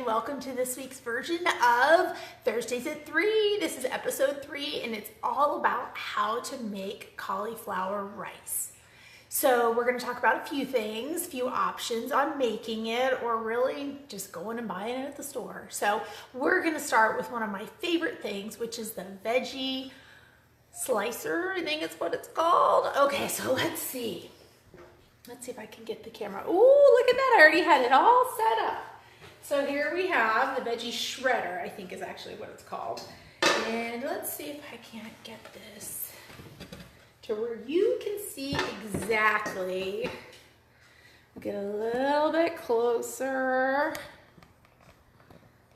welcome to this week's version of Thursdays at 3. This is episode 3 and it's all about how to make cauliflower rice. So we're going to talk about a few things, a few options on making it or really just going and buying it at the store. So we're going to start with one of my favorite things, which is the veggie slicer. I think it's what it's called. Okay, so let's see. Let's see if I can get the camera. Ooh, look at that. I already had it all set up. So here we have the veggie shredder, I think is actually what it's called. And let's see if I can't get this to where you can see exactly. I'll get a little bit closer.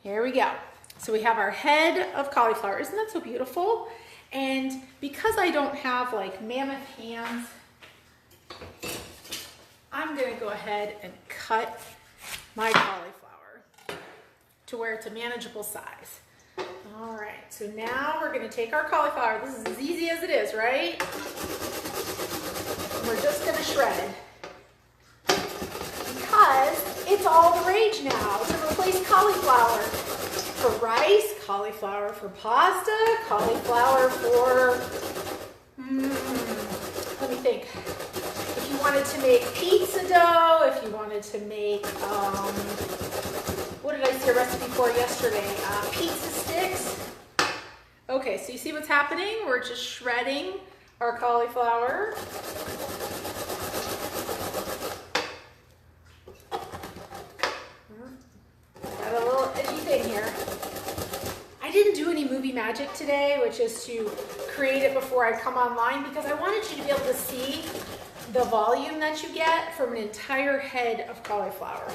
Here we go. So we have our head of cauliflower. Isn't that so beautiful? And because I don't have like mammoth hands, I'm gonna go ahead and cut my cauliflower to where it's a manageable size. All right, so now we're gonna take our cauliflower. This is as easy as it is, right? And we're just gonna shred it. Because it's all the rage now to replace cauliflower for rice, cauliflower for pasta, cauliflower for, let me think. If you wanted to make pizza dough, if you wanted to make, what did I see a recipe for yesterday? Pizza sticks. Okay, so you see what's happening? We're just shredding our cauliflower. Got a little itchy thing here. I didn't do any movie magic today, which is to create it before I come online because I wanted you to be able to see the volume that you get from an entire head of cauliflower.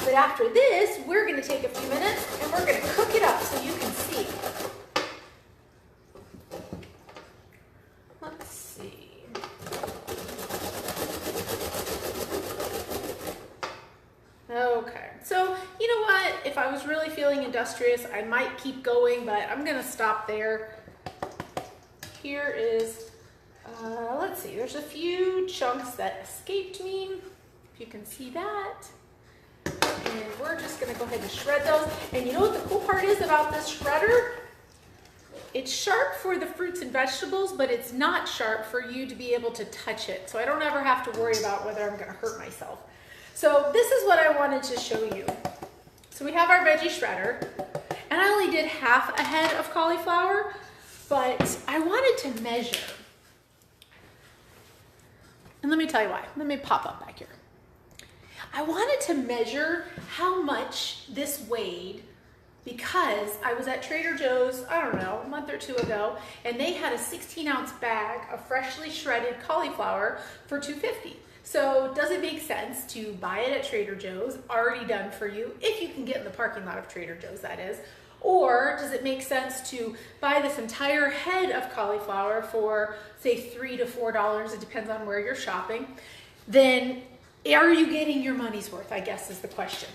But after this, we're going to take a few minutes and we're going to cook it up so you can see. Let's see. Okay, so you know what? If I was really feeling industrious, I might keep going, but I'm going to stop there. Here is let's see, there's a few chunks that escaped me, if you can see that. And we're just gonna go ahead and shred those. And you know what the cool part is about this shredder? It's sharp for the fruits and vegetables, but it's not sharp for you to be able to touch it. So I don't ever have to worry about whether I'm gonna hurt myself. So this is what I wanted to show you. So we have our veggie shredder, and I only did half a head of cauliflower, but I wanted to measure. And let me tell you why. Let me pop up back here. I wanted to measure how much this weighed because I was at Trader Joe's, I don't know, a month or two ago, and they had a 16-ounce bag of freshly shredded cauliflower for $2.50. So does it make sense to buy it at Trader Joe's, already done for you, if you can get in the parking lot of Trader Joe's, that is? Or does it make sense to buy this entire head of cauliflower for, say, $3 to $4, it depends on where you're shopping, then are you getting your money's worth, I guess is the question.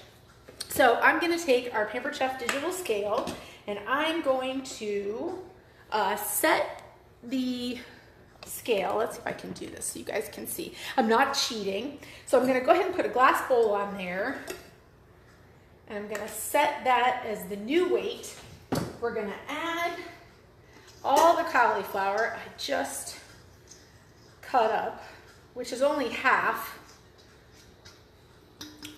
So I'm gonna take our Pampered Chef digital scale and I'm going to set the scale. Let's see if I can do this so you guys can see. I'm not cheating. So I'm gonna go ahead and put a glass bowl on there. And I'm gonna set that as the new weight. We're gonna add all the cauliflower I just cut up, which is only half.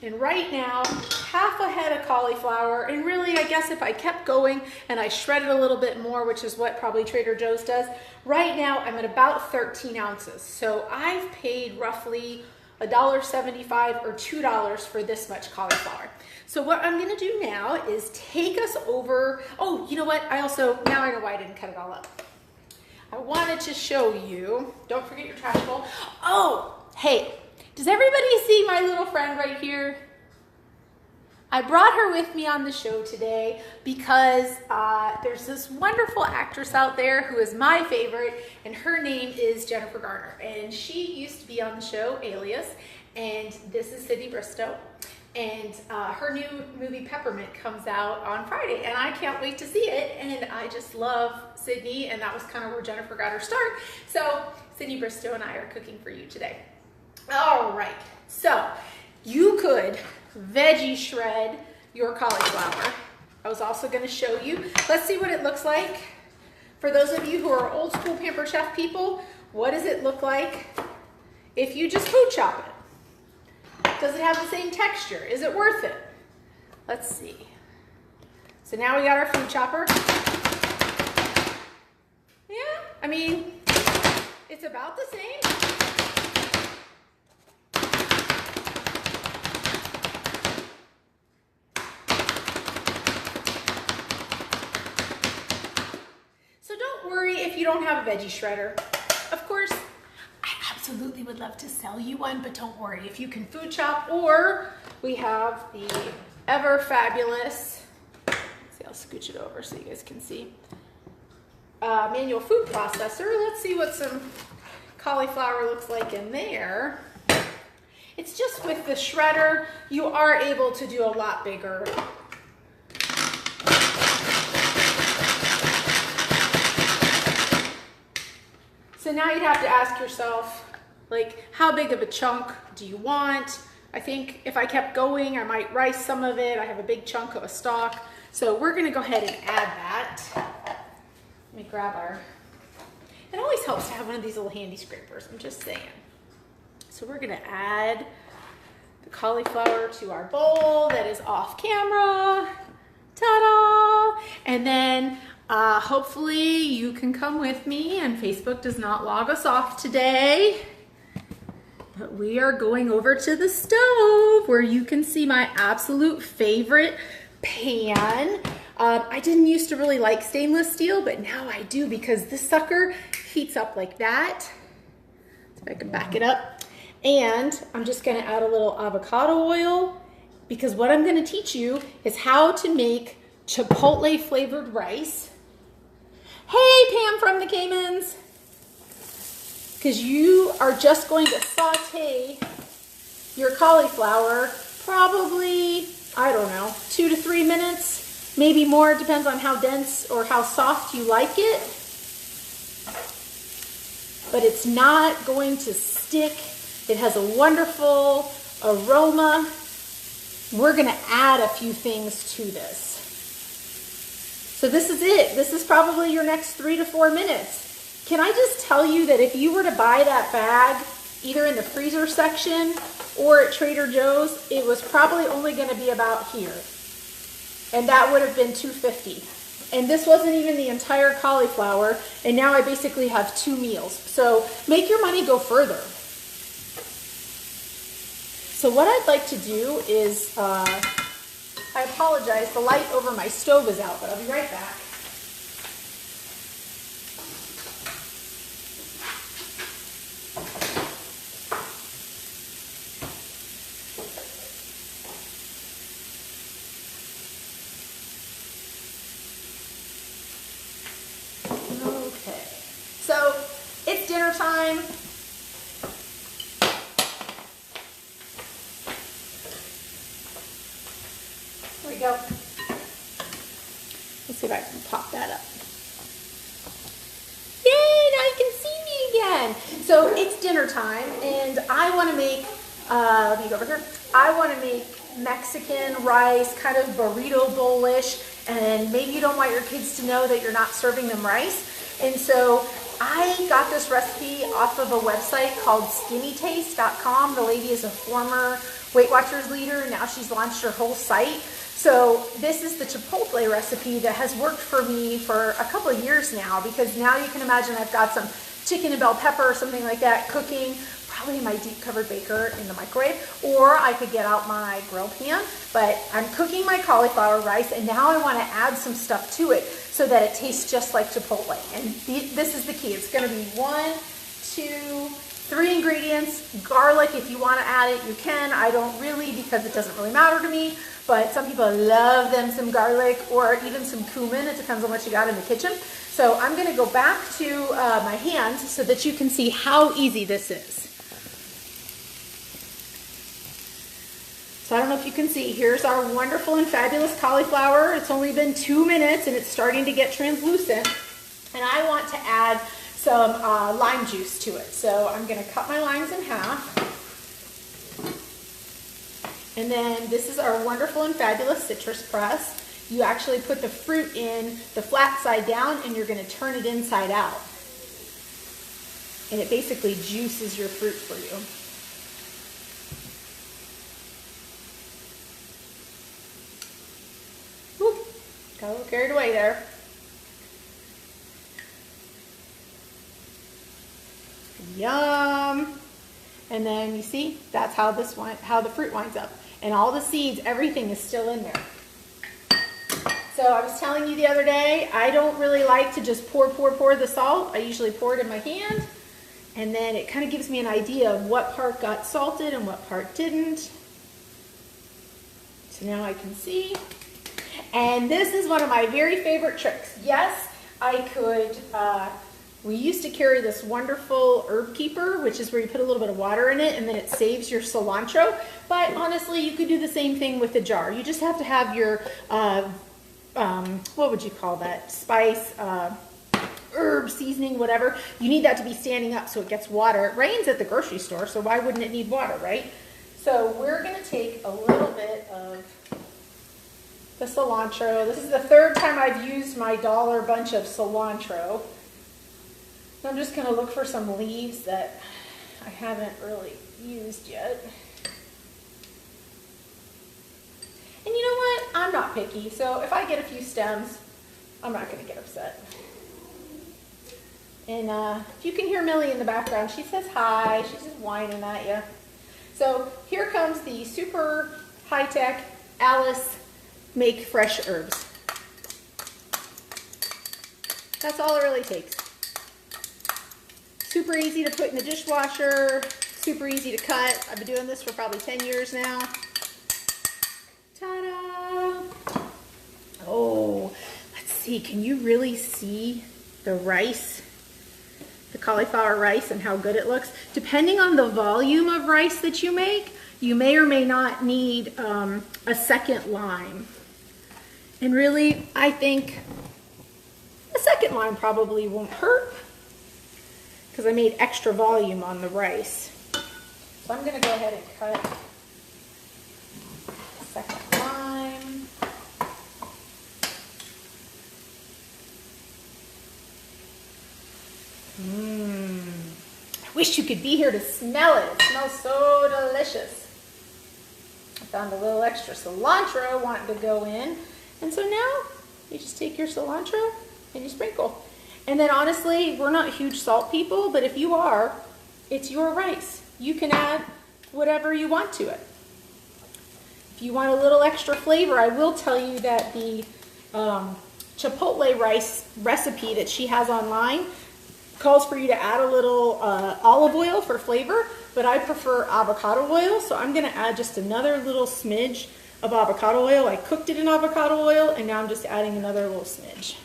And right now, half a head of cauliflower, and really I guess if I kept going and I shredded a little bit more, which is what probably Trader Joe's does, right now I'm at about 13 ounces. So I've paid roughly $1.75 or $2 for this much cauliflower. So what I'm gonna do now is take us over, oh, you know what? Now I know why I didn't cut it all up. I wanted to show you, don't forget your trash bowl. Oh, hey, does everybody see my little friend right here? I brought her with me on the show today because there's this wonderful actress out there who is my favorite, and her name is Jennifer Garner. And she used to be on the show Alias, and this is Sydney Bristow. And her new movie Peppermint comes out on Friday, and I can't wait to see it. And I just love Sydney, and that was kind of where Jennifer got her start. So Sydney Bristow and I are cooking for you today. All right, so you could veggie shred your cauliflower. I was also going to show you. Let's see what it looks like. For those of you who are old school Pampered Chef people, what does it look like if you just food chop it? Does it have the same texture? Is it worth it? Let's see. So now we got our food chopper. Yeah, I mean, it's about the same. So don't worry if you don't have a veggie shredder. Of course, I absolutely would love to sell you one, but don't worry if you can food chop, or we have the ever fabulous, let's see, I'll scooch it over so you guys can see, manual food processor. Let's see what some cauliflower looks like in there. It's just with the shredder, you are able to do a lot bigger. So now you'd have to ask yourself, like, how big of a chunk do you want? I think if I kept going, I might rice some of it. I have a big chunk of a stalk. So we're gonna go ahead and add that. Let me grab our, it always helps to have one of these little handy scrapers, I'm just saying. So we're gonna add the cauliflower to our bowl that is off camera. Ta-da! And then hopefully you can come with me, and Facebook does not log us off today. But we are going over to the stove where you can see my absolute favorite pan. I didn't used to really like stainless steel, but now I do because this sucker heats up like that. So I can back it up. And I'm just gonna add a little avocado oil, because what I'm gonna teach you is how to make chipotle flavored rice. Hey, Pam from the Caymans. Because you are just going to saute your cauliflower probably, I don't know, 2 to 3 minutes, maybe more. It depends on how dense or how soft you like it. But it's not going to stick. It has a wonderful aroma. We're going to add a few things to this. So this is it. This is probably your next 3 to 4 minutes. Can I just tell you that if you were to buy that bag, either in the freezer section or at Trader Joe's, it was probably only going to be about here. And that would have been $2.50. And this wasn't even the entire cauliflower, and now I basically have 2 meals. So make your money go further. So what I'd like to do is, I apologize, the light over my stove is out, but I'll be right back. Okay, so it's dinner time. There we go. Let's see if I can pop that up. Yay, now you can see me again. So it's dinner time, and I want to make, let me go over here. I want to make Mexican rice, kind of burrito bowl-ish, and maybe you don't want your kids to know that you're not serving them rice. And so I got this recipe off of a website called skimmytaste.com. The lady is a former Weight Watchers leader, and now she's launched her whole site. So this is the chipotle recipe that has worked for me for a couple of years now, because now you can imagine I've got some chicken and bell pepper or something like that cooking, probably in my deep covered baker in the microwave, or I could get out my grill pan. But I'm cooking my cauliflower rice, and now I want to add some stuff to it so that it tastes just like chipotle. And this is the key. It's going to be 1, 2, 3 ingredients. Garlic, if you want to add it, you can. I don't really, because it doesn't really matter to me. But some people love them some garlic, or even some cumin. It depends on what you got in the kitchen. So I'm going to go back to my hands so that you can see how easy this is. So I don't know if you can see, here's our wonderful and fabulous cauliflower. It's only been 2 minutes and it's starting to get translucent. And I want to add some lime juice to it. So I'm going to cut my limes in half. And then this is our wonderful and fabulous citrus press. You actually put the fruit in the flat side down and you're going to turn it inside out. And it basically juices your fruit for you. Whew, got a little carried away there. Yum. And then you see, that's how how the fruit winds up. And all the seeds, everything is still in there. So I was telling you the other day, I don't really like to just pour the salt. I usually pour it in my hand. And then it kind of gives me an idea of what part got salted and what part didn't. So now I can see. And this is one of my very favorite tricks. Yes, I could, we used to carry this wonderful herb keeper, which is where you put a little bit of water in it and then it saves your cilantro. But honestly, you could do the same thing with the jar. You just have to have your, what would you call that? Spice, herb, seasoning, whatever. You need that to be standing up so it gets water. It rains at the grocery store, so why wouldn't it need water, right? So we're going to take a little bit of the cilantro. This is the third time I've used my dollar bunch of cilantro. I'm just going to look for some leaves that I haven't really used yet. And you know what? I'm not picky, so if I get a few stems, I'm not going to get upset. And if you can hear Millie in the background, she says hi. She's just whining at you. So here comes the super high-tech Alice Make Fresh Herbs. That's all it really takes. Super easy to put in the dishwasher, super easy to cut. I've been doing this for probably 10 years now. Ta-da! Oh, let's see, can you really see the rice? The cauliflower rice and how good it looks? Depending on the volume of rice that you make, you may or may not need a second lime. And really, I think a second lime probably won't hurt, because I made extra volume on the rice. So I'm going to go ahead and cut a second lime. I wish you could be here to smell it. It smells so delicious. I found a little extra cilantro wanting to go in. And so now you just take your cilantro and you sprinkle. And then honestly, we're not huge salt people, but if you are, it's your rice. You can add whatever you want to it. If you want a little extra flavor, I will tell you that the chipotle rice recipe that she has online calls for you to add a little olive oil for flavor, but I prefer avocado oil, so I'm gonna add just another little smidge of avocado oil. I cooked it in avocado oil, and now I'm just adding another little smidge.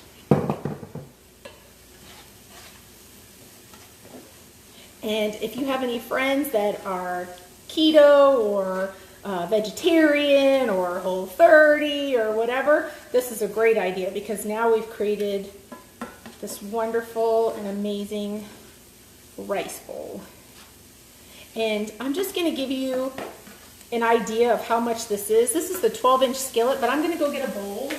And if you have any friends that are keto or vegetarian or Whole30 or whatever, this is a great idea, because now we've created this wonderful and amazing rice bowl. And I'm just going to give you an idea of how much this is. This is the 12-inch skillet, but I'm going to go get a bowl.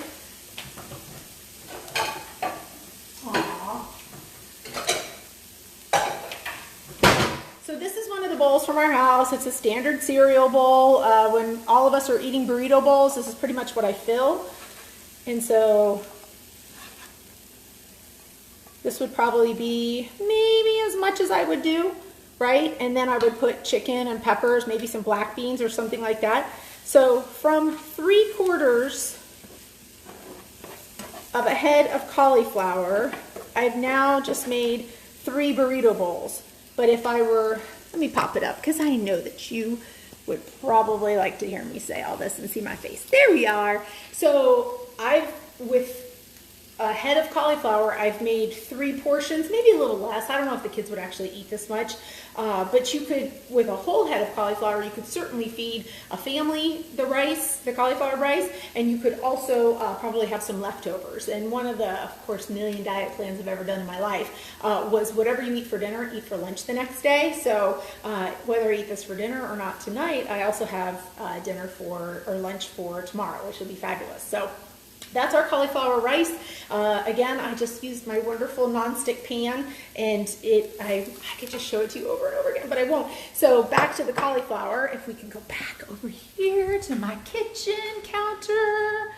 So this is one of the bowls from our house. It's a standard cereal bowl. When all of us are eating burrito bowls, this is pretty much what I fill. And so this would probably be maybe as much as I would do, right? And then I would put chicken and peppers, maybe some black beans or something like that. So from 3/4 of a head of cauliflower, I've now just made 3 burrito bowls. But if I were, let me pop it up, because I know that you would probably like to hear me say all this and see my face. There we are. So with a head of cauliflower, I've made 3 portions, maybe a little less. I don't know if the kids would actually eat this much, but you could, with a whole head of cauliflower, you could certainly feed a family the rice, the cauliflower rice, and you could also probably have some leftovers. And one of the, of course, million diet plans I've ever done in my life was whatever you eat for dinner, eat for lunch the next day. So whether I eat this for dinner or not tonight, I also have dinner for, or lunch for tomorrow, which will be fabulous. So that's our cauliflower rice. Again, I just used my wonderful nonstick pan, and I could just show it to you over and over again, but I won't. So back to the cauliflower. If we can go back over here to my kitchen counter.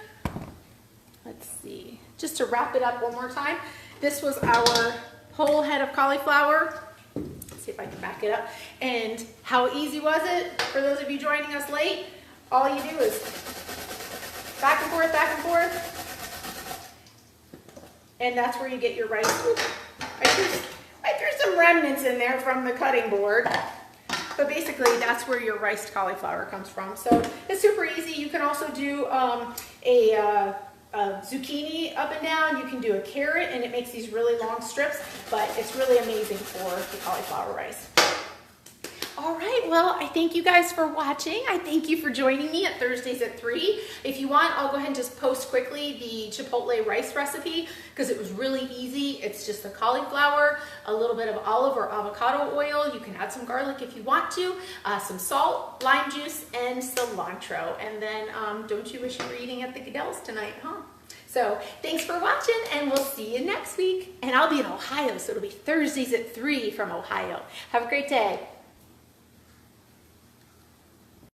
Let's see. Just to wrap it up one more time. This was our whole head of cauliflower. Let's see if I can back it up. And how easy was it? For those of you joining us late, all you do is back and forth, and that's where you get your rice. I threw some remnants in there from the cutting board, but basically that's where your riced cauliflower comes from. So it's super easy. You can also do a zucchini up and down. You can do a carrot, and it makes these really long strips, but it's really amazing for the cauliflower rice. All right, well, I thank you guys for watching. I thank you for joining me at Thursdays at 3. If you want, I'll go ahead and just post quickly the chipotle rice recipe because it was really easy. It's just the cauliflower, a little bit of olive or avocado oil. You can add some garlic if you want to, some salt, lime juice, and cilantro. And then don't you wish you were eating at the Goodell's tonight, huh? So thanks for watching, and we'll see you next week. And I'll be in Ohio, so it'll be Thursdays at 3 from Ohio. Have a great day.